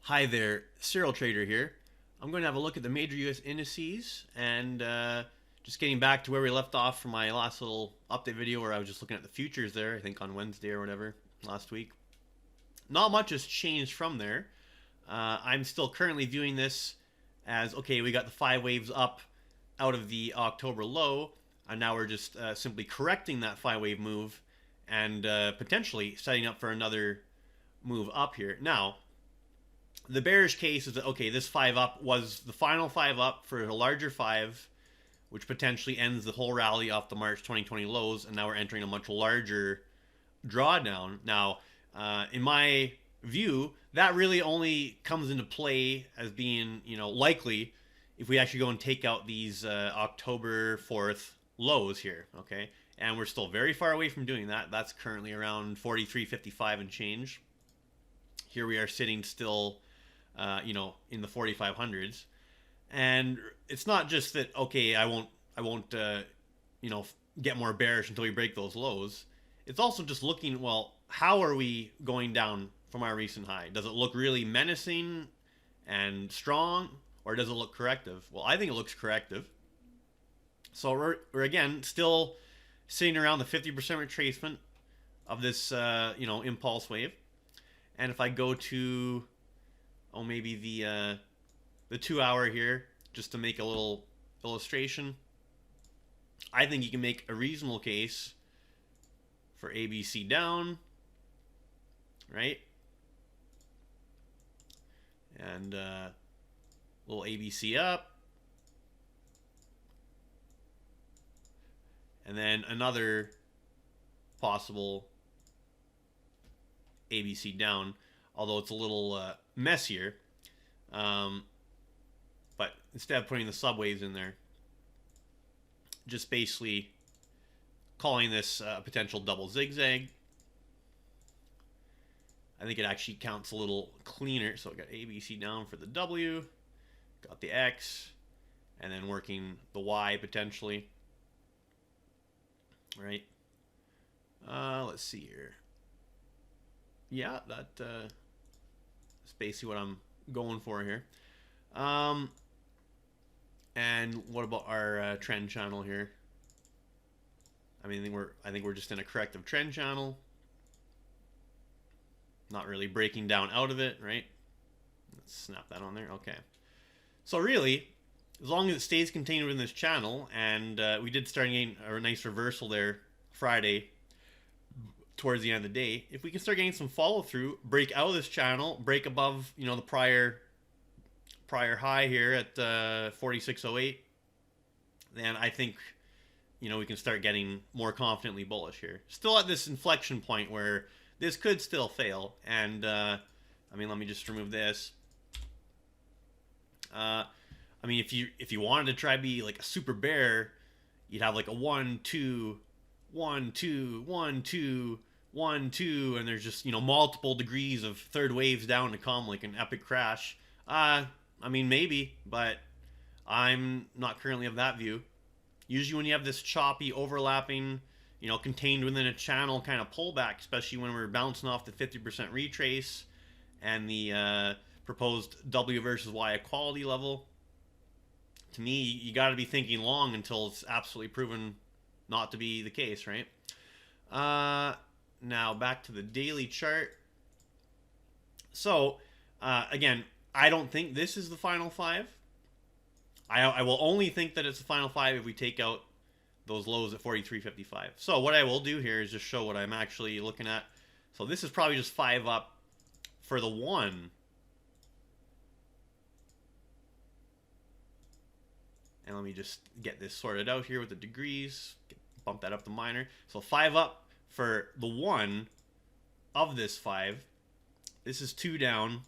Hi there, Serial Trader here. I'm going to have a look at the major US indices and just getting back to where we left off from my last little update video where I was just looking at the futures there, I think on Wednesday or whatever, last week. Not much has changed from there. I'm still currently viewing this as, okay, we got the 5 waves up out of the October low, and now we're just simply correcting that 5 wave move and potentially setting up for another move up here. Now, the bearish case is that, okay, this 5 up was the final 5 up for a larger 5, which potentially ends the whole rally off the March 2020 lows, and now we're entering a much larger drawdown. Now, in my view, that really only comes into play as being, likely if we actually go and take out these October 4th lows here, okay? And we're still very far away from doing that. That's currently around 43.55 and change. Here we are sitting still in the 4500s, and it's not just that, okay, I won't get more bearish until we break those lows. It's also just looking, well, how are we going down from our recent high? Does it look really menacing and strong, or does it look corrective? Well, I think it looks corrective. So we're again still sitting around the 50% retracement of this impulse wave. And if I go to maybe the 2 hour here, just to make a little illustration, I think you can make a reasonable case for ABC down, right? And little ABC up, and then another possible ABC down, although it's a little messier. But instead of putting the subwaves in there, just basically calling this a potential double zigzag. I think it actually counts a little cleaner. So I got ABC down for the W, got the X, and then working the Y potentially. Right? Let's see here. Yeah, that's basically what I'm going for here. And what about our trend channel here? I think we're just in a corrective trend channel. Not really breaking down out of it, right? Let's snap that on there. Okay. So really, as long as it stays contained within this channel, and we did start getting a nice reversal there Friday towards the end of the day. If we can start getting some follow through, break out of this channel, break above, the prior high here at 46.08, then I think, we can start getting more confidently bullish here. Still at this inflection point where this could still fail. And let me just remove this. If you wanted to try to be like a super bear, you'd have like a 1 2 1 2 1 2 1 2, and there's just multiple degrees of third waves down to come, like an epic crash. Maybe, but I'm not currently of that view. Usually when you have this choppy overlapping, contained within a channel kind of pullback, especially when we're bouncing off the 50% retrace and the proposed W versus Y equality level, to me, you got to be thinking long until it's absolutely proven not to be the case, right? Now back to the daily chart. So again, I don't think this is the final 5. I will only think that it's the final 5 if we take out those lows at 43.55. So what I will do here is just show what I'm actually looking at. So this is probably just 5 up for the 1. And let me just get this sorted out here with the degrees. Bump that up to minor. So 5 up for the 1 of this 5. This is 2 down,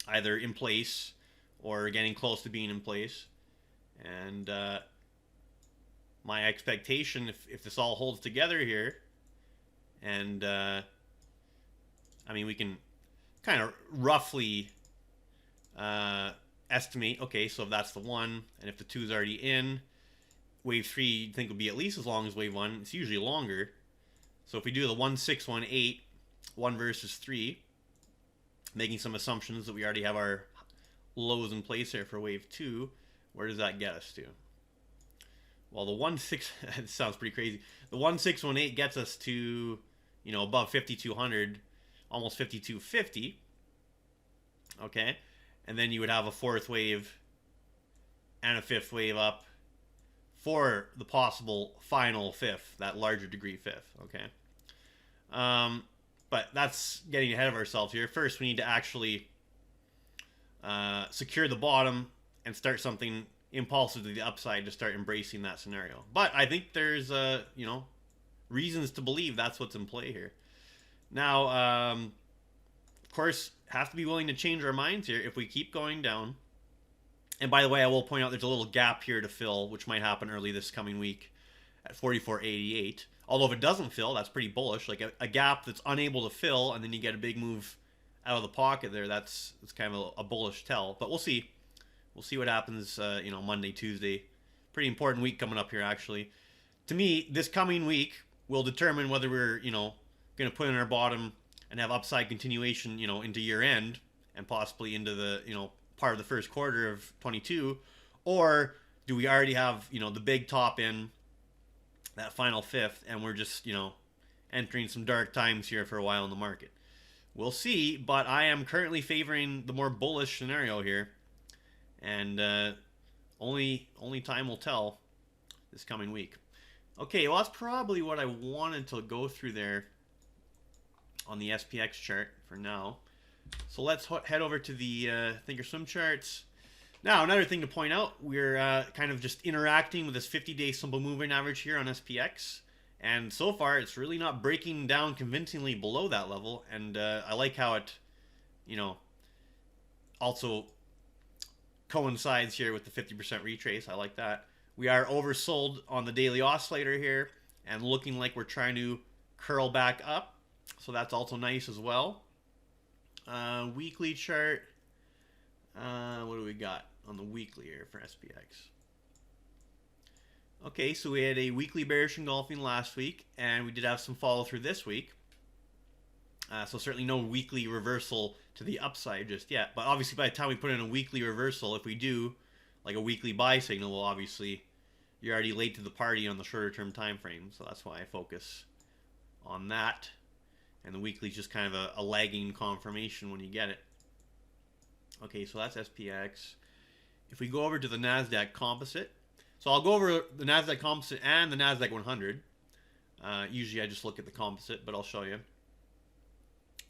either in place or getting close to being in place. And my expectation, if this all holds together here, and we can kind of roughly estimate, okay, so if that's the 1, and if the 2 is already in, wave 3 you'd think would be at least as long as wave 1. It's usually longer. So if we do the 1 6 1 8, 1 versus 3, making some assumptions that we already have our lows in place here for wave 2. Where does that get us to? Well, the 1.6 it sounds pretty crazy. The 1.618 gets us to, you know, above 5,200, almost 5,250. Okay, and then you would have a fourth wave and a fifth wave up for the possible final fifth, that larger degree fifth. Okay, but that's getting ahead of ourselves here. First, we need to actually secure the bottom and start something impulsive to the upside to start embracing that scenario. But I think there's you know, reasons to believe that's what's in play here. Now, of course, have to be willing to change our minds here if we keep going down. And by the way, I will point out there's a little gap here to fill, which might happen early this coming week at 44.88. Although if it doesn't fill, that's pretty bullish. Like a gap that's unable to fill, and then you get a big move out of the pocket there. That's kind of a bullish tell. But we'll see. We'll see what happens, you know, Monday, Tuesday. Pretty important week coming up here, actually. To me, this coming week will determine whether we're, you know, going to put in our bottom and have upside continuation, you know, into year end and possibly into the, you know, part of the first quarter of 22, or do we already have, you know, the big top in that final fifth, and we're just, you know, entering some dark times here for a while in the market. We'll see, but I am currently favoring the more bullish scenario here, and only time will tell this coming week. Okay, well, that's probably what I wanted to go through there on the SPX chart for now. So let's head over to the Thinkorswim charts. Now, another thing to point out, we're kind of just interacting with this 50-day simple moving average here on SPX. And so far, it's really not breaking down convincingly below that level. And I like how it, you know, also coincides here with the 50% retrace. I like that. We are oversold on the daily oscillator here and looking like we're trying to curl back up. So that's also nice as well. Weekly chart. What do we got on the weekly here for SPX? Okay, so we had a weekly bearish engulfing last week, and we did have some follow through this week. So certainly no weekly reversal to the upside just yet. But obviously by the time we put in a weekly reversal, if we do like a weekly buy signal, well, obviously you're already late to the party on the shorter term time frame. So that's why I focus on that. And the weekly is just kind of a lagging confirmation when you get it. Okay, so that's SPX. If we go over to the Nasdaq Composite, so I'll go over the Nasdaq Composite and the Nasdaq 100. Usually I just look at the Composite, but I'll show you.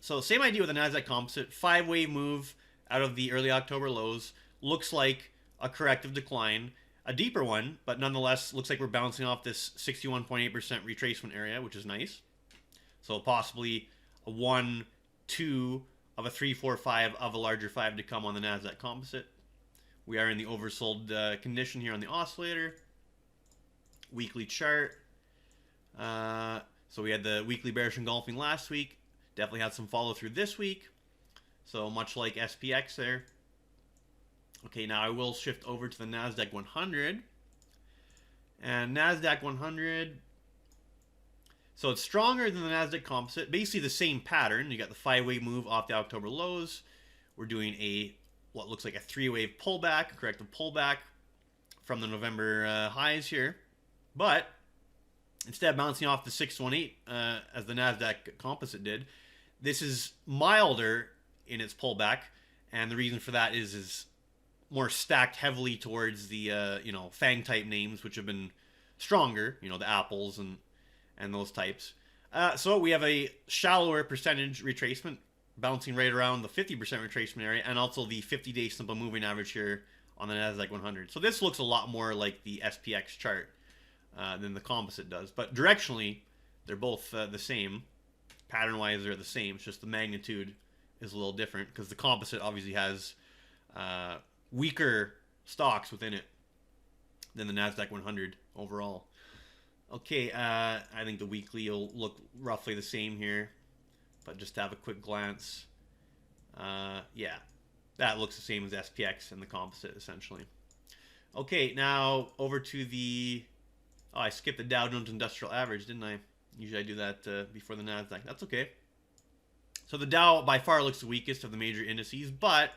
So same idea with the Nasdaq Composite. 5-wave move out of the early October lows. Looks like a corrective decline. A deeper one, but nonetheless looks like we're bouncing off this 61.8% retracement area, which is nice. So possibly a 1, 2 of a 3, 4, 5 of a larger 5 to come on the Nasdaq Composite. We are in the oversold condition here on the oscillator. Weekly chart. So we had the weekly bearish engulfing last week. Definitely had some follow through this week. So much like SPX there. Okay, now I will shift over to the Nasdaq 100. And Nasdaq 100... So it's stronger than the Nasdaq Composite. Basically the same pattern. You got the 5-wave move off the October lows. We're doing what looks like a 3-wave pullback, a corrective pullback from the November highs here. But instead of bouncing off the 618 as the Nasdaq Composite did, this is milder in its pullback. And the reason for that is more stacked heavily towards the you know, FANG type names, which have been stronger, you know, the Apples and those types. So we have a shallower percentage retracement, bouncing right around the 50% retracement area, and also the 50-day simple moving average here on the Nasdaq 100. So this looks a lot more like the SPX chart than the Composite does. But directionally, they're both the same. Pattern-wise, they're the same. It's just the magnitude is a little different because the Composite obviously has weaker stocks within it than the Nasdaq 100 overall. Okay, I think the weekly will look roughly the same here, but just to have a quick glance, yeah, that looks the same as SPX and the Composite essentially. Okay, now over to the, oh, I skipped the Dow Jones Industrial Average, didn't I? Usually I do that before the Nasdaq. That's okay. So the Dow by far looks the weakest of the major indices, but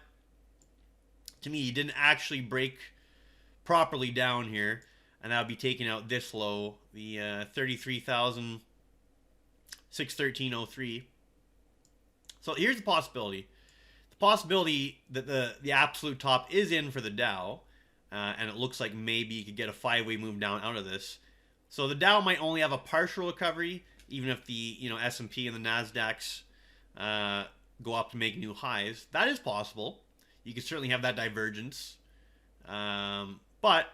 to me, it didn't actually break properly down here, and that would be taking out this low, the 33,613.03. So here's the possibility. The possibility that the absolute top is in for the Dow, and it looks like maybe you could get a 5-way move down out of this. So the Dow might only have a partial recovery, even if the S&P and the Nasdaqs go up to make new highs. That is possible. You can certainly have that divergence. But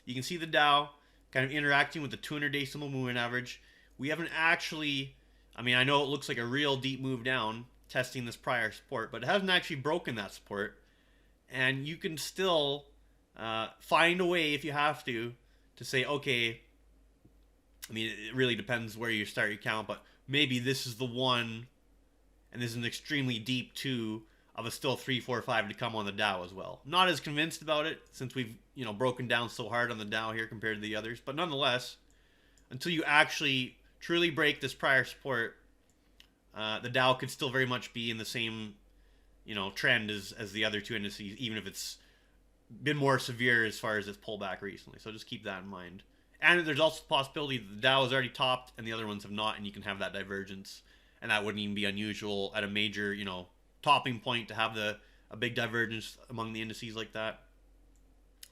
you can see the Dow kind of interacting with the 200-day simple moving average. We haven't actually, I know it looks like a real deep move down, testing this prior support, but it hasn't actually broken that support. And you can still find a way, if you have to say, okay, it really depends where you start your count, but maybe this is the one, and this is an extremely deep 2 of a still 3, 4, 5 to come on the Dow as well. Not as convinced about it since we've broken down so hard on the Dow here compared to the others, but nonetheless, until you actually truly break this prior support, the Dow could still very much be in the same trend as the other 2 indices, even if it's been more severe as far as its pullback recently. So just keep that in mind. And there's also the possibility that the Dow has already topped and the other ones have not, and you can have that divergence. And that wouldn't even be unusual at a major, topping point to have a big divergence among the indices like that.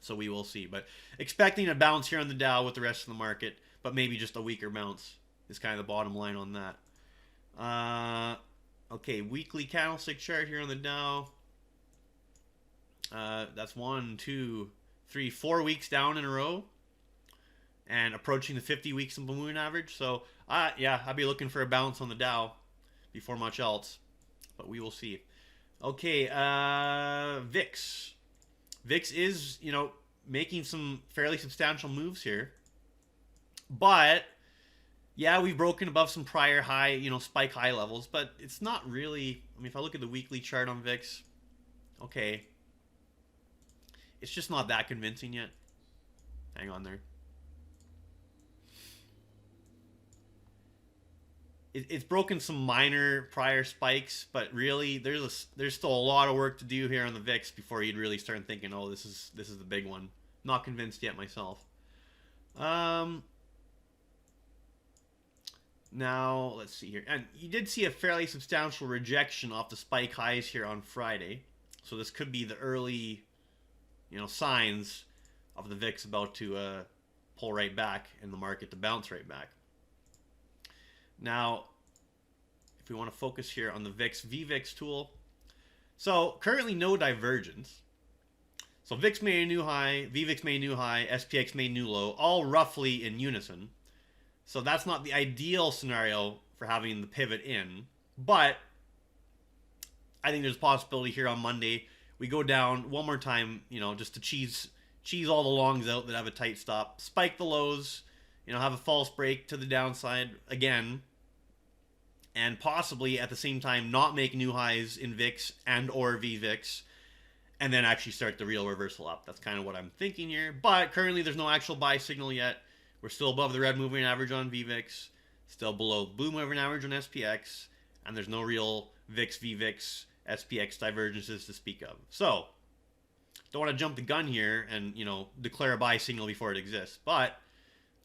So we will see. But expecting a bounce here on the Dow with the rest of the market, but maybe just a weaker bounce is kind of the bottom line on that. Okay, weekly candlestick chart here on the Dow. That's 1, 2, 3, 4 weeks down in a row, and approaching the 50-week simple moving average. So yeah, I'll be looking for a bounce on the Dow before much else, but we will see. Okay, VIX. VIX is making some fairly substantial moves here, but yeah, we've broken above some prior high spike high levels, but it's not really. If I look at the weekly chart on VIX, okay, it's just not that convincing yet. Hang on there. It's broken some minor prior spikes, but really there's still a lot of work to do here on the VIX before you'd really start thinking, oh, this is the big one. Not convinced yet myself. Now let's see here, and you did see a fairly substantial rejection off the spike highs here on Friday, so this could be the early signs of the VIX about to pull right back and the market to bounce right back. Now, if we want to focus here on the VIX VVIX tool, so currently no divergence. So VIX made a new high, VVIX made a new high, SPX made a new low, all roughly in unison. So that's not the ideal scenario for having the pivot in, but I think there's a possibility here on Monday we go down one more time, just to cheese all the longs out that have a tight stop, spike the lows, have a false break to the downside again, and possibly at the same time not make new highs in VIX and or VVIX, and then actually start the real reversal up. That's kind of what I'm thinking here. But currently there's no actual buy signal yet. We're still above the red moving average on VVIX, still below the blue moving average on SPX, and there's no real VIX, VVIX, SPX divergences to speak of. So, don't want to jump the gun here and, declare a buy signal before it exists. But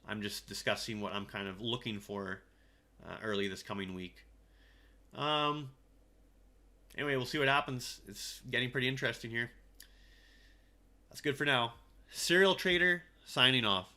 I'm just discussing what I'm kind of looking for early this coming week. Anyway, we'll see what happens. It's getting pretty interesting here. That's good for now. Serial Trader signing off.